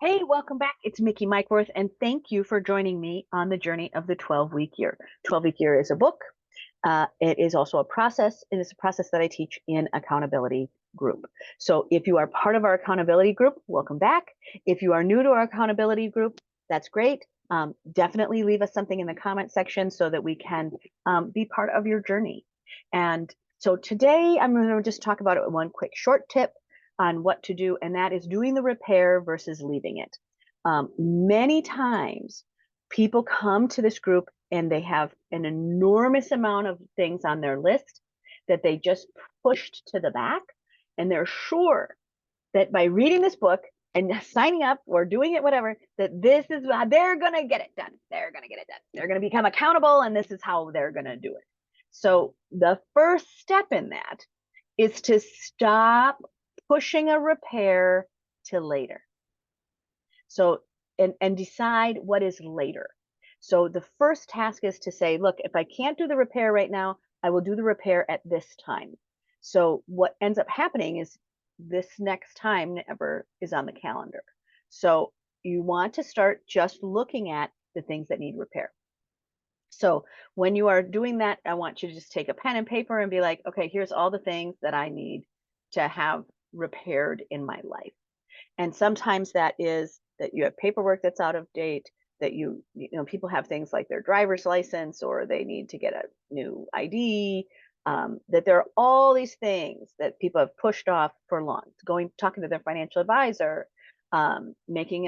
Hey, welcome back. It's Mickey Mikeworth, and thank you for joining me on the journey of the 12-week year. 12-week year is a book. It is also a process. It is a process that I teach in accountability group. So if you are part of our accountability group, welcome back. If you are new to our accountability group, that's great. Definitely leave us something in the comment section so that we can be part of your journey. And so today I'm going to just talk about one quick short tip on what to do, and that is doing the repair versus leaving it. Many times people come to this group and they have an enormous amount of things on their list that they just pushed to the back, and they're sure that by reading this book and signing up or doing it, whatever, that this is how they're going to get it done. They're going to get it done. They're going to become accountable, and this is how they're going to do it. So the first step in that is to stop pushing a repair to later. So, and decide what is later. So the first task is to say, look, if I can't do the repair right now, I will do the repair at this time. So what ends up happening is this next time never is on the calendar. So you want to start just looking at the things that need repair. So when you are doing that, I want you to just take a pen and paper and be like, okay, here's all the things that I need to have repaired in my life. And sometimes that is that you have paperwork that's out of date, that people have things like their driver's license, or they need to get a new ID, that there are all these things that people have pushed off for long, talking to their financial advisor, getting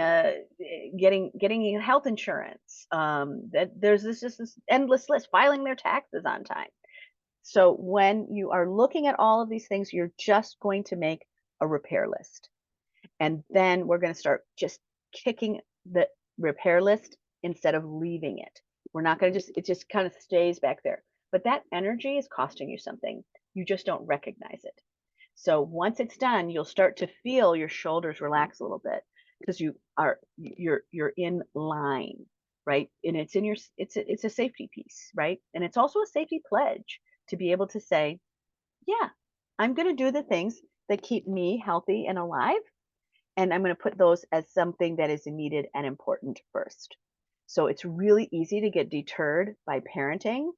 health insurance, that there's this endless list, filing their taxes on time. So when you are looking at all of these things, you're just going to make a repair list. And then we're going to start just kicking the repair list instead of leaving it. We're not going to it just kind of stays back there. But that energy is costing you something. You just don't recognize it. So once it's done, you'll start to feel your shoulders relax a little bit because you're in line, right? And it's a safety piece, right? And it's also a safety pledge to be able to say, yeah, I'm going to do the things that keep me healthy and alive, and I'm going to put those as something that is needed and important first. So it's really easy to get deterred by parenting,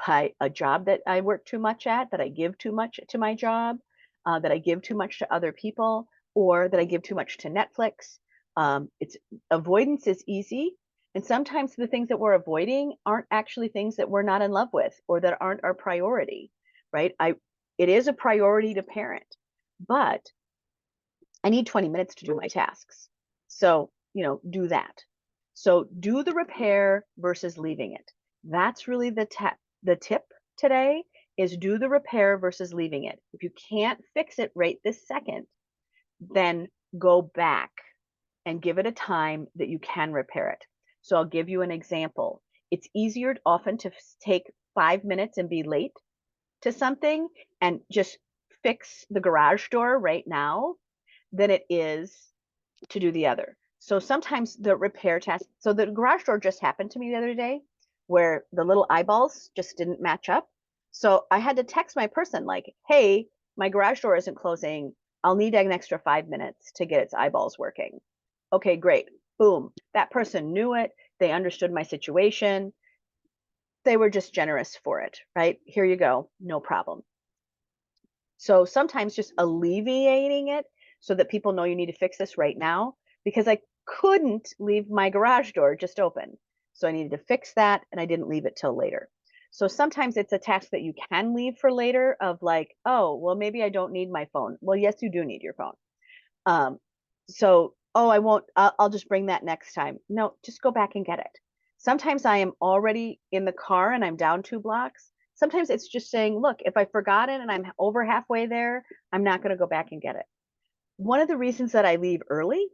by a job that I work too much at, that I give too much to my job, that I give too much to other people, or that I give too much to Netflix. It's avoidance is easy. And sometimes the things that we're avoiding aren't actually things that we're not in love with or that aren't our priority, right? It is a priority to parent, but I need 20 minutes to do my tasks. So, do that. So do the repair versus leaving it. That's really the tip today, is do the repair versus leaving it. If you can't fix it right this second, then go back and give it a time that you can repair it. So I'll give you an example. It's easier often to take 5 minutes and be late to something and just fix the garage door right now than it is to do the other. So sometimes the repair task, so the garage door just happened to me the other day where the little eyeballs just didn't match up. So I had to text my person like, hey, my garage door isn't closing. I'll need an extra 5 minutes to get its eyeballs working. Okay, great. Boom. That person knew it. They understood my situation. They were just generous for it, right? Here you go. No problem. So sometimes just alleviating it so that people know you need to fix this right now, because I couldn't leave my garage door just open. So I needed to fix that, and I didn't leave it till later. So sometimes it's a task that you can leave for later, of like, oh, well, maybe I don't need my phone. Well, yes, you do need your phone. Oh, I won't, I'll just bring that next time. No, just go back and get it. Sometimes I am already in the car and I'm down 2 blocks. Sometimes it's just saying, look, if I forgot it and I'm over halfway there, I'm not going to go back and get it. One of the reasons that I leave early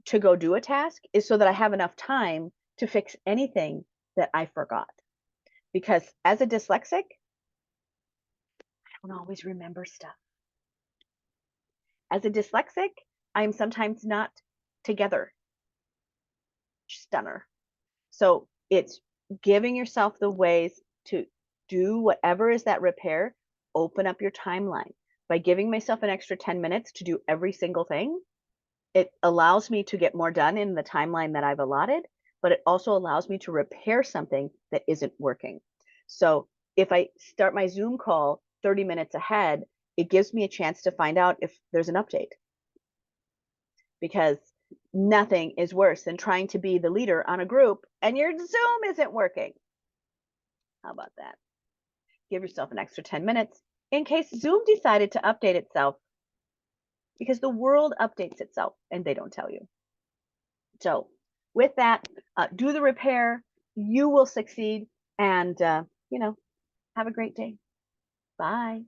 to go do a task is so that I have enough time to fix anything that I forgot. Because as a dyslexic, I don't always remember stuff. As a dyslexic, I'm sometimes not together. Stunner. So it's giving yourself the ways to do whatever is that repair. Open up your timeline. By giving myself an extra 10 minutes to do every single thing, It allows me to get more done in the timeline that I've allotted, but it also allows me to repair something that isn't working. So if I start my Zoom call 30 minutes ahead, it gives me a chance to find out if there's an update, because nothing is worse than trying to be the leader on a group and your Zoom isn't working. How about that? Give yourself an extra 10 minutes in case Zoom decided to update itself, because the world updates itself and they don't tell you. So with that, do the repair. You will succeed, and have a great day. Bye.